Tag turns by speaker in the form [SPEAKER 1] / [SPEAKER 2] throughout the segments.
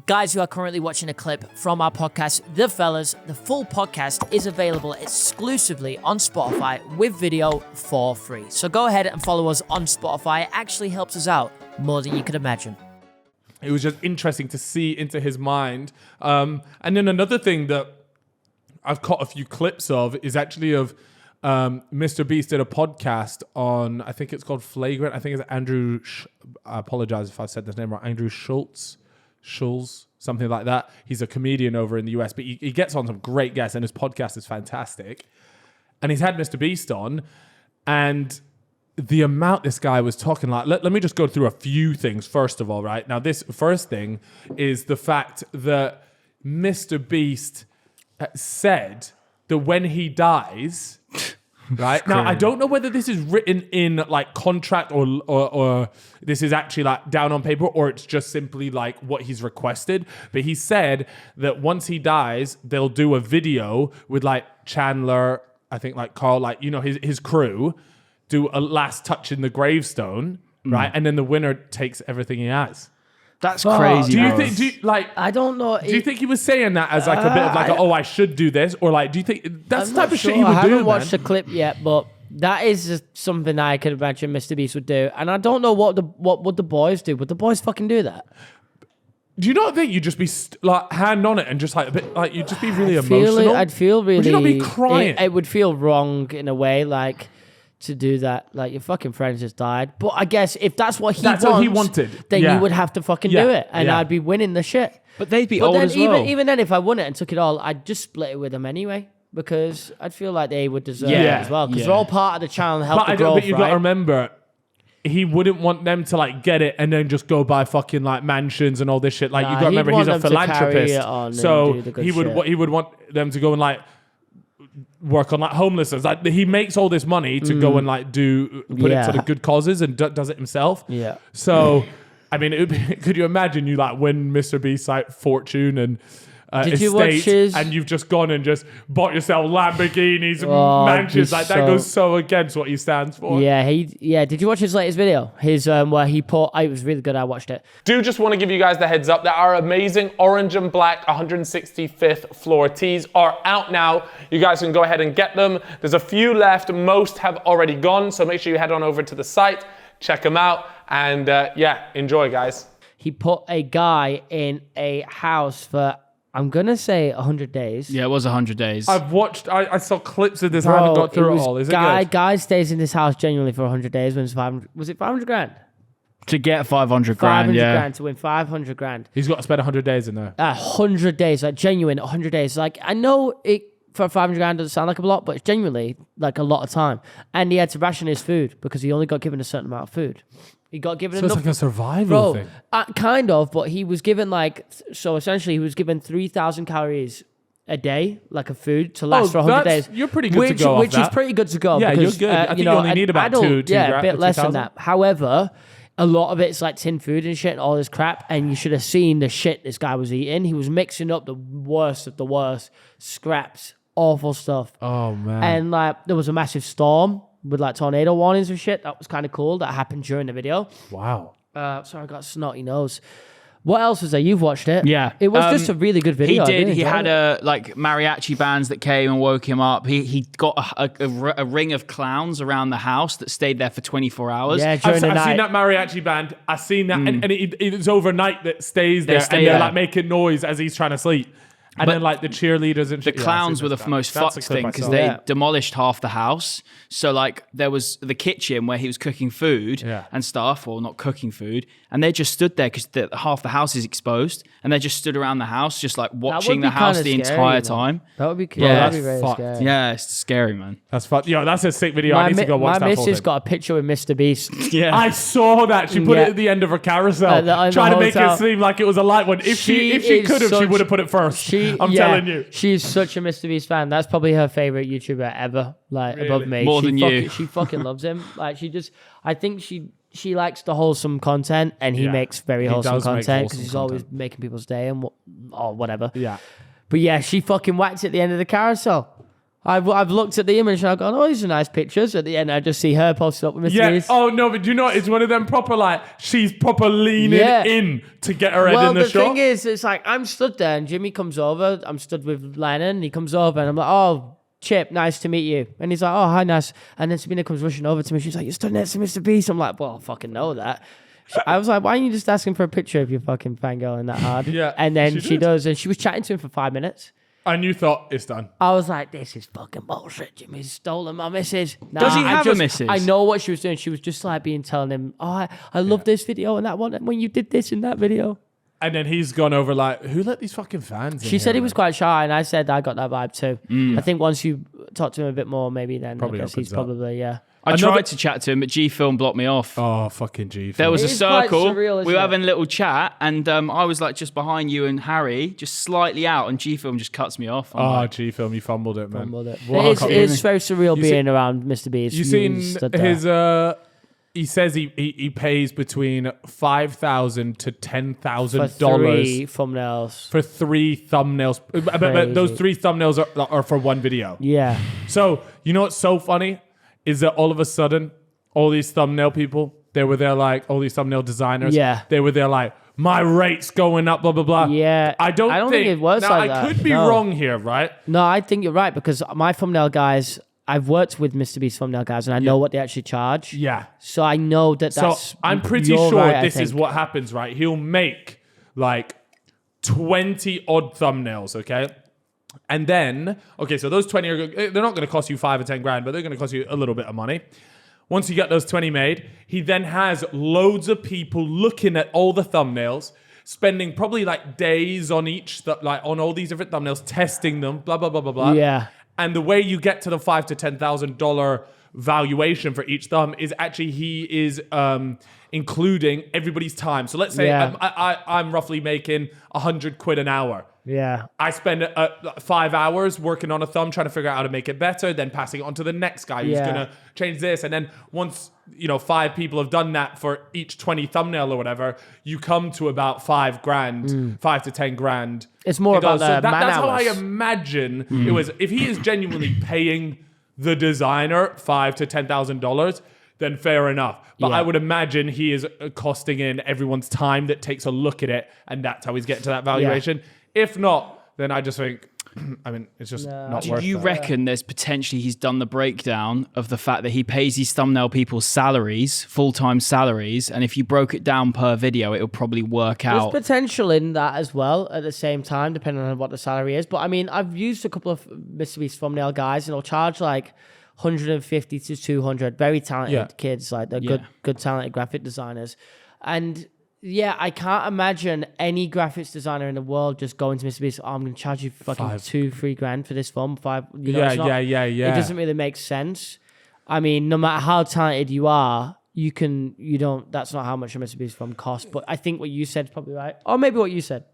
[SPEAKER 1] Guys, you are currently watching a clip from our podcast, The Fellas. The full podcast is available exclusively on Spotify with video for free. So go ahead and follow us on Spotify. It actually helps us out more than you could imagine.
[SPEAKER 2] It was just interesting to see into his mind. And then another thing that I've caught a few clips of is actually of MrBeast did a podcast on, I think it's called Flagrant. I think it's Andrew, I apologize if I've said this name wrong, Andrew Schulz, something like that. He's a comedian over in the US, but he gets on some great guests and his podcast is fantastic. And he's had MrBeast on, and the amount this guy was talking, like, let me just go through a few things first of all, right? Now, this first thing is the fact that MrBeast said that when he dies, right? Now, I don't know whether this is written in like contract or this is actually like down on paper, or it's just simply like what he's requested. But he said that once he dies, they'll do a video with like Chandler, I think like Carl, like, you know, his crew, do a last touch in the gravestone, right? And then the winner takes everything he has.
[SPEAKER 3] That's crazy.
[SPEAKER 1] I don't know.
[SPEAKER 2] Do you think he was saying that as like a bit of like, oh, I should do this? Or like, do you think that's the type of shit he would do?
[SPEAKER 1] I haven't watched the clip yet, but that is just something I could imagine MrBeast would do. And I don't know what would the boys do. Would the boys fucking do that?
[SPEAKER 2] Do you not think you'd just be like hand on it and just like a bit like you'd just be really emotional?
[SPEAKER 1] I'd feel really.
[SPEAKER 2] Would you not be crying?
[SPEAKER 1] It would feel wrong in a way, like, to do that. Like, your fucking friend just died. But I guess if that's what he wanted, then you would have to fucking do it, and I'd be winning the shit.
[SPEAKER 3] But they'd be old as well.
[SPEAKER 1] Even then, if I won it and took it all, I'd just split it with them anyway, because I'd feel like they would deserve it as well, because they're all part of the channel and help the growth,
[SPEAKER 2] but you've got to remember, he wouldn't want them to like get it and then just go buy fucking like mansions and all this shit. Like, you got to remember, he's a philanthropist, so he would want them to go and like work on like homelessness. Like, he makes all this money to go and like put it to the good causes, and does it himself. Yeah. So, I mean, could you imagine you like win MrBeast like fortune and estate, and you've just gone and just bought yourself Lamborghinis and mansions? Like, that goes so against what he stands for.
[SPEAKER 1] Yeah, Did you watch his latest video? His where he put, it was really good. I watched it.
[SPEAKER 4] Do just want to give you guys the heads up that our amazing orange and black 165th floor tees are out now. You guys can go ahead and get them. There's a few left. Most have already gone, so make sure you head on over to the site, check them out, and enjoy, guys.
[SPEAKER 1] He put a guy in a house for, I'm going to say 100 days.
[SPEAKER 3] Yeah, it was 100 days.
[SPEAKER 2] I've watched, I saw clips of this. I haven't got through it all. Is it good?
[SPEAKER 1] Guy stays in this house genuinely for 100 days. Wins 500. Was it 500 grand?
[SPEAKER 3] To get 500 grand,
[SPEAKER 1] 500 grand to win 500 grand.
[SPEAKER 2] He's got to spend 100 days in there.
[SPEAKER 1] 100 days, like genuine 100 days. Like, I know it for 500 grand doesn't sound like a lot, but it's genuinely like a lot of time. And he had to ration his food because he only got given a certain amount of food. He got given enough.
[SPEAKER 2] So it's like a survival thing.
[SPEAKER 1] Kind of, but he was given so essentially he was given 3,000 calories a day, like a food to last for 100 days.
[SPEAKER 2] You're pretty good to go
[SPEAKER 1] Which is pretty good to go.
[SPEAKER 2] Yeah,
[SPEAKER 1] because,
[SPEAKER 2] you're good. I think you only need about two
[SPEAKER 1] a bit less than that. However, a lot of it's like tin food and shit and all this crap, and you should have seen the shit this guy was eating. He was mixing up the worst of the worst, scraps, awful stuff.
[SPEAKER 2] Oh, man.
[SPEAKER 1] And like, there was a massive storm with like tornado warnings and shit. That was kind of cool. That happened during the video.
[SPEAKER 2] Wow.
[SPEAKER 1] Sorry, I got a snotty nose. What else was there? You've watched it.
[SPEAKER 3] Yeah.
[SPEAKER 1] It was just a really good video.
[SPEAKER 3] He did. He had mariachi bands that came and woke him up. He got a ring of clowns around the house that stayed there for 24 hours.
[SPEAKER 1] Yeah, during the night.
[SPEAKER 2] I've seen that mariachi band. I've seen that. And it's overnight that stays there. They're like making noise as he's trying to sleep. And then like the cheerleaders and
[SPEAKER 3] the clowns were the most fucked thing because they demolished half the house. So like there was the kitchen where he was cooking food and stuff, or not cooking food, and they just stood there because half the house is exposed, and they just stood around the house just like watching the house the entire time.
[SPEAKER 1] That would be cool. Yeah, that'd be very scary.
[SPEAKER 3] Yeah, it's scary, man.
[SPEAKER 2] That's fucked. Yo, that's a sick video. I need to go watch that.
[SPEAKER 1] My missus got a picture with MrBeast.
[SPEAKER 2] Yeah, I saw that. She put it at the end of her carousel, trying to make it seem like it was a light one. If she could have, she would have put it first. I'm telling you.
[SPEAKER 1] She's such a MrBeast fan. That's probably her favorite YouTuber ever, like above me.
[SPEAKER 3] More than you.
[SPEAKER 1] She fucking loves him. Like I think she likes the wholesome content, and he makes very wholesome content because he's always making people's day or whatever.
[SPEAKER 2] Yeah.
[SPEAKER 1] But yeah, she fucking whacked at the end of the carousel. I've looked at the image and I've gone, oh, these are nice pictures. At the end, I just see her posted up with Mr. Beast.
[SPEAKER 2] Oh, no, but you know, it's one of them proper, like, she's proper leaning in to get her head in the shot.
[SPEAKER 1] Well, the thing is, it's like, I'm stood there and Jimmy comes over. I'm stood with Lennon and he comes over and I'm like, oh, Chip, nice to meet you. And he's like, oh, hi, nice. And then Sabina comes rushing over to me. She's like, you're stood next to Mr. Beast. I'm like, well, I fucking know that. I was like, why aren't you just asking for a picture of your fucking fangirling that hard?
[SPEAKER 2] Yeah.
[SPEAKER 1] And then she does. And she was chatting to him for 5 minutes.
[SPEAKER 2] And you thought, it's done.
[SPEAKER 1] I was like, this is fucking bullshit. Jimmy's stolen my missus. Nah,
[SPEAKER 3] Does he have a missus?
[SPEAKER 1] I know what she was doing. She was just like telling him, oh, I love this video and that one when you did this in that video.
[SPEAKER 2] And then he's gone over like, who let these fucking fans in
[SPEAKER 1] She said
[SPEAKER 2] here,
[SPEAKER 1] he was quite shy, and I said I got that vibe too. I think once you talk to him a bit more, maybe then
[SPEAKER 2] Probably
[SPEAKER 1] I guess he's
[SPEAKER 2] opens up.
[SPEAKER 1] probably,
[SPEAKER 3] I tried to chat to him, but G-Film blocked me off.
[SPEAKER 2] Oh, fucking G.
[SPEAKER 3] There was
[SPEAKER 1] It
[SPEAKER 3] a
[SPEAKER 1] is quite
[SPEAKER 3] circle.
[SPEAKER 1] surreal, isn't
[SPEAKER 3] We were
[SPEAKER 1] it?
[SPEAKER 3] having a little chat, and I was like just behind you and Harry, just slightly out, and G-Film just cuts me off. I'm like,
[SPEAKER 2] G-Film, you fumbled it, man.
[SPEAKER 1] It's very surreal being around Mr. Beast.
[SPEAKER 2] You seen his, he says he pays between $5,000 to $10,000
[SPEAKER 1] 3 thumbnails.
[SPEAKER 2] for 3 thumbnails. But those 3 thumbnails are for one video.
[SPEAKER 1] Yeah.
[SPEAKER 2] So, you know what's so funny? Is that all of a sudden, all these thumbnail people, they were there like, all these thumbnail designers, they were there like, my rate's going up, blah, blah, blah.
[SPEAKER 1] Yeah.
[SPEAKER 2] I don't think
[SPEAKER 1] it works like that.
[SPEAKER 2] I could be wrong here, right?
[SPEAKER 1] No, I think you're right because my thumbnail guys, I've worked with Mr. Beast thumbnail guys and I know what they actually charge.
[SPEAKER 2] Yeah.
[SPEAKER 1] So I know that's...
[SPEAKER 2] So I'm pretty sure
[SPEAKER 1] right,
[SPEAKER 2] this is what happens, right? He'll make like 20 odd thumbnails, okay? And then, okay, so those 20 they're not going to cost you 5 or 10 grand, but they're going to cost you a little bit of money. Once you get those 20 made, he then has loads of people looking at all the thumbnails, spending probably like days on each, like on all these different thumbnails, testing them, blah, blah, blah, blah, blah.
[SPEAKER 1] Yeah.
[SPEAKER 2] And the way you get to the $5,000 to $10,000 valuation for each thumb is actually he is including everybody's time. So let's say I'm roughly making 100 quid an hour.
[SPEAKER 1] Yeah.
[SPEAKER 2] I spend 5 hours working on a thumb, trying to figure out how to make it better, then passing it on to the next guy who's going to change this. And then once, 5 people have done that for each 20 thumbnail or whatever, you come to about $5,000, 5 to 10 grand.
[SPEAKER 1] It's more about the man
[SPEAKER 2] that's how I
[SPEAKER 1] hours.
[SPEAKER 2] imagine it was. If he is genuinely paying the designer $5,000 to $10,000, then fair enough. But I would imagine he is costing in everyone's time that takes a look at it, and that's how he's getting to that valuation. Yeah. If not, then I just think, it's just not worth it.
[SPEAKER 3] Do you reckon there's potentially he's done the breakdown of the fact that he pays these thumbnail people's salaries, full-time salaries, and if you broke it down per video, it'll probably work out.
[SPEAKER 1] There's potential in that as well at the same time, depending on what the salary is. But I've used a couple of Mr. Beast thumbnail guys, and they'll charge like 150 to 200, very talented kids, like they're good talented graphic designers. And yeah, I can't imagine any graphics designer in the world just going to Mr. Beast, I'm going to charge you fucking 2-3 grand for this thumb, 5.
[SPEAKER 2] Yeah.
[SPEAKER 1] It doesn't really make sense. I mean, no matter how talented you are, that's not how much a Mr. Beast thumb costs. But I think what you said is probably right. Or maybe what you said.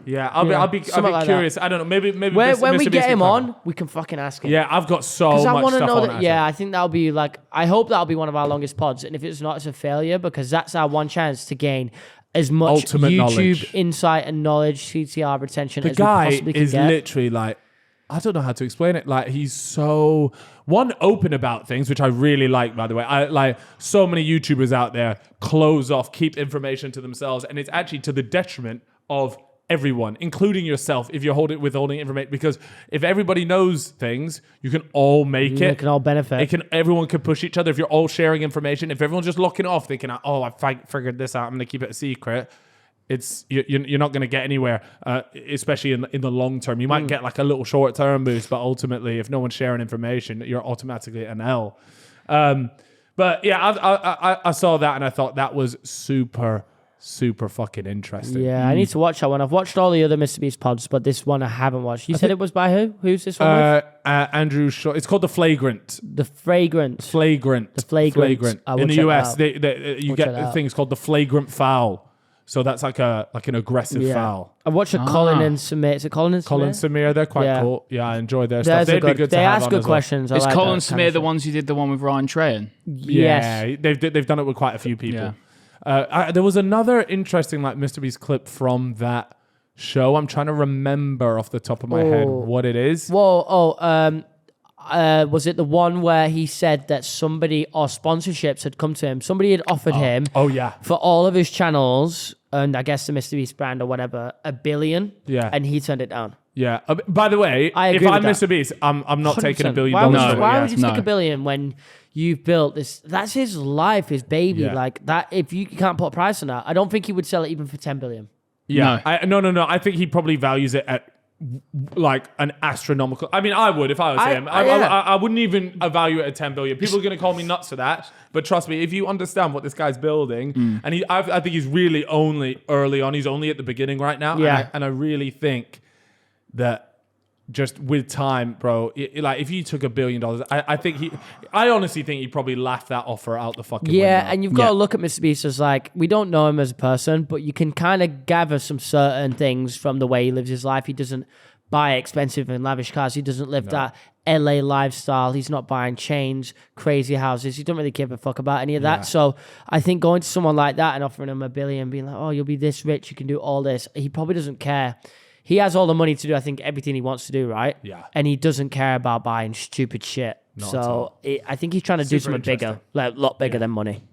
[SPEAKER 2] Yeah, I'll be curious. That. I don't know. Maybe
[SPEAKER 1] when we get him on, we can fucking ask him.
[SPEAKER 2] Yeah, I've got so much stuff on. Because I want to know that.
[SPEAKER 1] Yeah, I think that'll be like. I hope that'll be one of our longest pods, and if it's not, it's a failure because that's our one chance to gain as much
[SPEAKER 2] ultimate
[SPEAKER 1] YouTube
[SPEAKER 2] knowledge.
[SPEAKER 1] Insight and knowledge, CTR retention.
[SPEAKER 2] The
[SPEAKER 1] as
[SPEAKER 2] guy
[SPEAKER 1] we possibly can
[SPEAKER 2] is
[SPEAKER 1] get.
[SPEAKER 2] literally like, I don't know how to explain it. Like he's so open about things, which I really like. By the way, I like so many YouTubers out there close off, keep information to themselves, and it's actually to the detriment of everyone, including yourself, if you're withholding information. Because if everybody knows things, you can all make it.
[SPEAKER 1] You can all benefit.
[SPEAKER 2] Everyone can push each other. If you're all sharing information, if everyone's just locking off, thinking, "Oh, I figured this out. I'm going to keep it a secret." You're not going to get anywhere, especially in the long term. You might get like a little short term boost, but ultimately, if no one's sharing information, you're automatically an L. But yeah, I saw that and I thought that was super fucking interesting.
[SPEAKER 1] Yeah, I need to watch that one. I've watched all the other Mr. Beast pods, but this one I haven't watched. You said it was by who? Who's this one with?
[SPEAKER 2] Andrew Shaw. It's called The Flagrant.
[SPEAKER 1] The Flagrant.
[SPEAKER 2] Flagrant. In the US, you get things called the flagrant foul. So that's like an aggressive foul.
[SPEAKER 1] I watched Colin and Samir. Is it Colin and Samir?
[SPEAKER 2] Colin Samir, they're quite cool. Yeah, I enjoy their stuff. They'd be good to
[SPEAKER 1] they
[SPEAKER 2] have
[SPEAKER 1] ask
[SPEAKER 2] on
[SPEAKER 1] good
[SPEAKER 2] as well.
[SPEAKER 1] questions.
[SPEAKER 3] Is Colin Samir the ones who did the one with Ryan Trahan?
[SPEAKER 2] Yeah,
[SPEAKER 1] Yes.
[SPEAKER 2] they've done it with quite a few people. Yeah. There was another interesting like MrBeast clip from that show. I'm trying to remember off the top of my head what it is.
[SPEAKER 1] Was it the one where he said that somebody or sponsorships had come to him? Somebody had offered him for all of his channels, and I guess the MrBeast brand or whatever, $1 billion.
[SPEAKER 2] Yeah.
[SPEAKER 1] And he turned it down.
[SPEAKER 2] Yeah. By the way, if I'm MrBeast, I'm not taking $1 billion.
[SPEAKER 1] Why would you take $1 billion when you've built this? That's his life, his baby.
[SPEAKER 2] Yeah.
[SPEAKER 1] Like that. If you can't put a price on that, I don't think he would sell it even for $10 billion.
[SPEAKER 2] Yeah. No. I think he probably values it at like an astronomical. I mean, I would if I was him. I wouldn't even evaluate at 10 billion. People are going to call me nuts for that, but trust me, if you understand what this guy's building, and I think he's really only early on. He's only at the beginning right now.
[SPEAKER 1] Yeah,
[SPEAKER 2] and I really think that just with time, bro. Like if you took $1 billion, I honestly think he probably laughed that offer out the fucking window.
[SPEAKER 1] And you've got to look at MrBeast as like, we don't know him as a person, but you can kind of gather some certain things from the way he lives his life. He doesn't buy expensive and lavish cars. He doesn't live that LA lifestyle. He's not buying chains, crazy houses. He don't really give a fuck about any of that. So I think going to someone like that and offering him $1 billion, being like, oh, you'll be this rich, you can do all this. He probably doesn't care. He has all the money to do, I think, everything he wants to do, right?
[SPEAKER 2] Yeah.
[SPEAKER 1] And he doesn't care about buying stupid shit.
[SPEAKER 2] Not at all.
[SPEAKER 1] I think he's trying to do something bigger, like a lot bigger than money.